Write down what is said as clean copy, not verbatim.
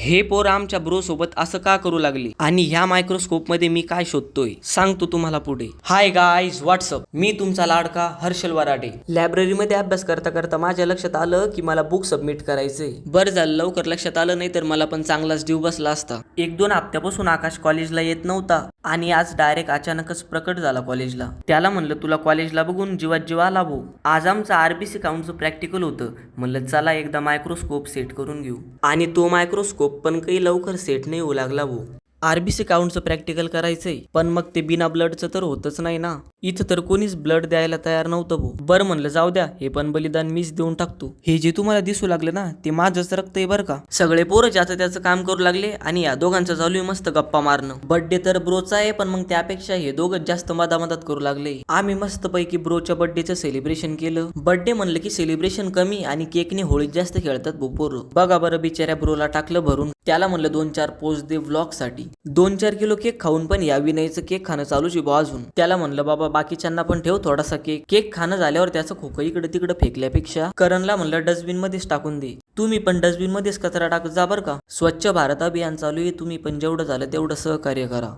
हे पोर आमच्या ब्रो सोबत असं का करू लागले आणि ह्या मायक्रोस्कोप मध्ये मी काय शोधतोय सांगतो तुम्हाला पुढे. Hi guys, WhatsApp. मी तुमचा लाडका हर्षल वराडे. लायब्ररीमध्ये अभ्यास करता करता माझ्या लक्षात आलं की मला बुक सबमिट करायचंय. बरं झालं लवकर लक्षात आलं, नाही तर मला पण चांगलाच जीव बसला असता. 1-2 हप्त्यापासून आकाश कॉलेजला येत नव्हता आणि आज डायरेक्ट अचानकच प्रकट झाला कॉलेजला. त्याला म्हणलं तुला कॉलेजला बघून जीवात जीव आला भाऊ. आज आमचं आरबीसी काउंटचं प्रॅक्टिकल होतं. म्हणलं चला एकदा मायक्रोस्कोप सेट करून घेऊ. आणि तो मायक्रोस्कोप पण काही लवकर सेट नाही होऊ लागला भाऊ. आरबीसी काउंटचं प्रॅक्टिकल करायचंय, पण मग ते बिना ब्लडचं तर होतच नाही ना. इथं तर कोणीच ब्लड द्यायला तयार नव्हतं भाऊ. बरं म्हणलं जाऊ द्या, हे पण बलिदान मीच देऊन टाकतो. हे जे तुम्हाला दिसू लागले ना ते माझंच रक्त आहे बरं का. सगळे पोरं ज्याचं त्याचं काम करू लागले आणि या दोघांचं चालू आहे मस्त गप्पा मारणं. बर्थडे तर ब्रोचा आहे, पण मग त्यापेक्षा हे दोघं जास्त मदामदत करू लागले. आम्ही मस्त पैकी ब्रोच्या बर्थडेचं सेलिब्रेशन केलं. बर्थडे म्हणलं की सेलिब्रेशन कमी आणि केकने होळीत जास्त खेळतात भाऊ पोरं. बघा बरं बिचाऱ्या ब्रोला टाकलं भरून. त्याला म्हणलं 2-4 पोस्ट दे व्लॉग साठी. 2-4 किलो केक खाऊन पण या विनयचं केक खाणं चालूच आहे अजून. त्याला म्हणलं बाबा बाकीच्यांना पण ठेव थोडासा केक. केक खाणं झाल्यावर त्याचं खोकं इकडे तिकडे फेकल्यापेक्षा करणला म्हणलं डस्टबिन मध्येच टाकून दे. तुम्ही पण डस्टबिन मध्येच कचरा टाकत जा बरं का. स्वच्छ भारत अभियान चालू आहे, तुम्ही पण जेवढं झालं तेवढं सहकार्य करा.